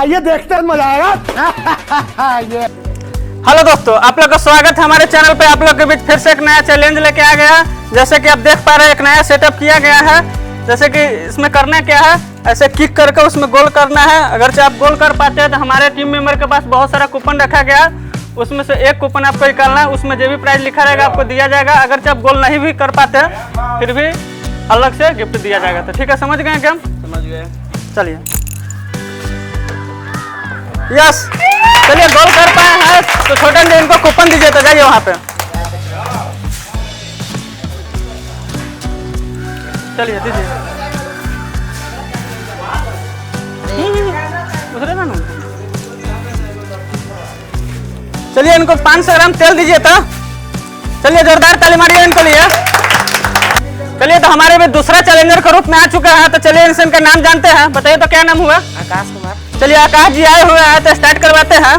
आइए देखते हैं, मजा आएगा। ये हेलो दोस्तों, आप लोग का स्वागत है हमारे चैनल पे। आप लोग के बीच फिर से एक नया चैलेंज लेके आ गया। जैसे कि आप देख पा रहे हैं, एक नया सेटअप किया गया है। जैसे कि इसमें करना क्या है, ऐसे किक करके उसमें गोल करना है। अगर से आप गोल कर पाते हैं तो हमारे टीम मेंबर के पास बहुत सारा कूपन रखा गया, उसमें से एक कूपन आपको निकालना है। उसमें जो भी प्राइज लिखा रहेगा आपको दिया जाएगा। अगर से आप गोल नहीं भी कर पाते हैं फिर भी अलग से गिफ्ट दिया जाएगा। तो ठीक है, समझ गए क्या? समझ गए। चलिए, यस, चलिए गोल कर पाए हैं तो छोटे ने इनको कूपन दीजिए। तो जाइए वहाँ पे, चलिए दीजिए। ना चलिए इनको 500 ग्राम तेल दीजिए। तो चलिए जोरदार ताली मारिए इनको लिए। चलिए, तो हमारे भी दूसरा चैलेंजर के रूप में आ चुका है। तो चलिए इनका नाम जानते हैं। बताइए तो क्या नाम हुआ? आकाश कुमार। चलिए आकाश जी आए हुए हैं तो स्टार्ट करवाते हैं।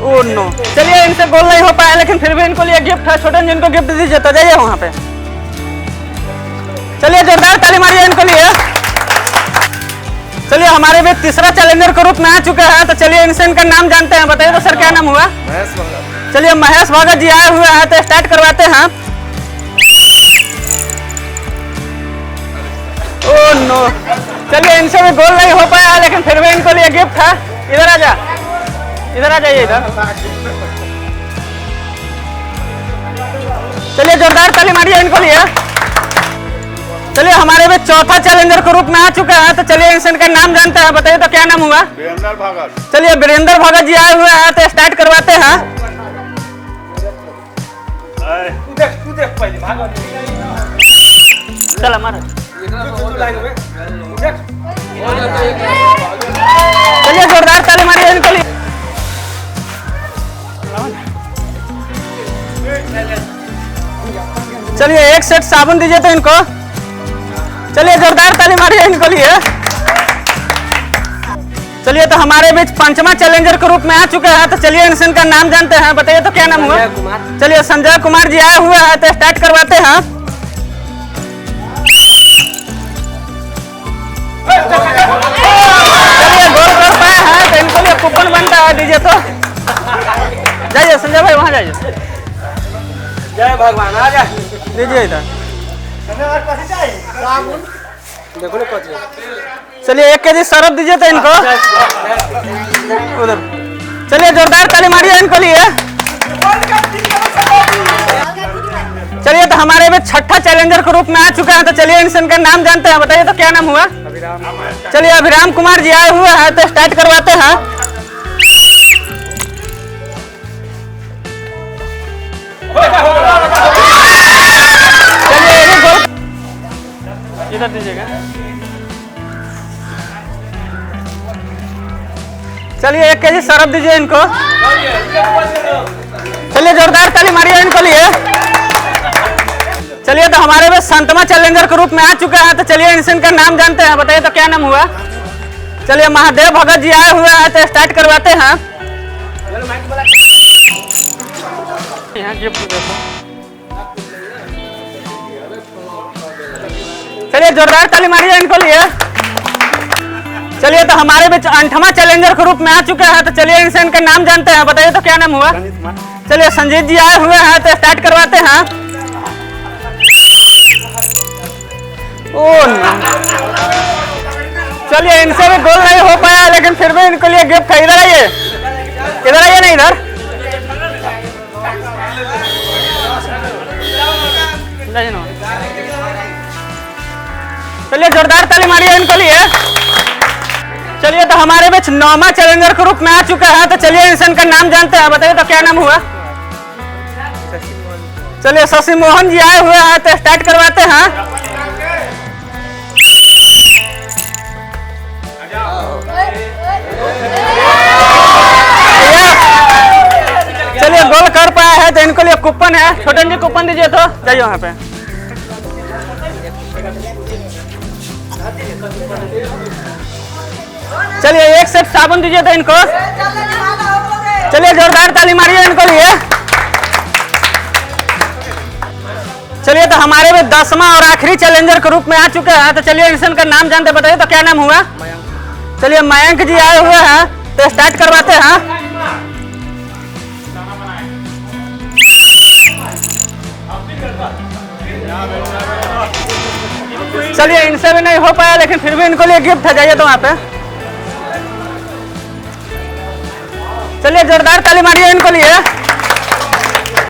ओह नो, चलिए इनसे गोल नहीं हो पाया, लेकिन फिर भी इनको लिए गिफ्ट है। छोटे जिनको गिफ्ट दीजिए। तो जाइए वहां पे, चलिए जोरदार ताली मारिए इनको लिए। चलिए हमारे भी तीसरा चैलेंजर के रूप में आ चुका है। तो चलिए इनका नाम जानते हैं। बताइए तो सर क्या नाम हुआ? महेश भगत। चलिए महेश भगत जी आए हुए हैं तो स्टार्ट करवाते हैं। ओह नो, चलिए इनसे भी गोल नहीं हो पाया, लेकिन फिर भी इनको लिए गिफ्ट है। इधर आ जा, इधर आ जाइए इधर। चलिए जोरदार ताली मारिए इनको लिए। चलिए हमारे भी चौथा चैलेंजर के रूप में आ चुका है। तो चलिए इनका नाम जानते हैं। बताइए तो क्या नाम हुआ? वीरेंद्र भगत। चलिए वीरेंद्र भगत जी आए हुए हैं तो स्टार्ट करवाते हैं। चल हमारा, चलिए जोरदार ताली मारिए इनको लिए। चलिए एक सेट साबुन दीजिए तो इनको। चलिए जोरदार ताली मारिए इनको लिए। चलिए, तो हमारे बीच पांचवा चैलेंजर के रूप में आ चुके हैं। तो चलिए इनका नाम जानते हैं। बताइए तो क्या नाम हुआ? चलिए संजय कुमार जी आए हुए हैं तो स्टार्ट करवाते हैं। चलिए गोल कर पाए हैं तो इनको लिए कूपन बनता है। दीजिए तो, जाइए संजय भाई वहां जाइए। जय भगवान, आ जा दीजिए इधर। देखो ना कौन। चलिए 1 केजी सरफ दीजिए तो इनको उधर। चलिए जोरदार ताली मारिए इनको लिए। चलिए, तो हमारे भी छठा चैलेंजर के रूप में आ चुका है। तो चलिए इनका नाम जानते हैं। बताइए तो क्या नाम हुआ? चलिए अभिराम कुमार जी आए हुए हैं तो स्टार्ट करवाते हैं। चलिए इधर दीजिएगा। चलिए 1 केजी सरफ दीजिए इनको। चलिए जोरदार ताली मारिए इनको लिए। चलिए, तो हमारे में संतमा चैलेंजर के रूप में आ चुका है। तो चलिए इनका नाम जानते हैं। बताइए तो क्या नाम हुआ? चलिए महादेव भगत जी आए हुए हैं तो स्टार्ट करवाते हैं। चलिए जोरदार ताली मारिए इनको लिए। चलिए, तो हमारे बीच 8वां चैलेंजर के रूप में आ चुके हैं। तो चलिए इनका नाम जानते हैं। बताइए तो क्या नाम हुआ? चलिए संजीत जी आए हुए हैं तो स्टार्ट करवाते हैं। ओह नो, चलिए इनसे भी गोल नहीं हो पाया, लेकिन फिर भी इनको लिए गिफ्ट है। इधर आइए, इधर आइए ना इधर। चलिए जोरदार ताली मारिए इनको लिए। चलिए, तो हमारे बीच 9वां चैलेंजर के रूप में आ चुका है। तो चलिए इनका नाम जानते हैं। बताइए तो क्या नाम हुआ? चलिए शशि मोहन जी आए हुए हैं तो स्टार्ट करवाते हैं। चलिए गोल कर पाया है तो इनको लिए कूपन है। छोटे जी कूपन दीजिए तो जाइए वहां पे। चलिए 1 सेट साबुन दीजिए तो इनको। चलिए जोरदार ताली मारिए इनको लिए। चलिए तो हमारे में 10वां और आखिरी चैलेंजर के रूप में आ चुके हैं। तो चलिए इनका नाम जानते बताइए तो क्या नाम हुआ? चलिए मयंक जी आए हुए हैं तो स्टार्ट करवाते हैं। चलिए इनसे भी नहीं हो पाया लेकिन फिर भी इनको लिए गिफ्ट है, जाइए तो वहां पे। चलिए जोरदार ताली मारिए इनको लिए।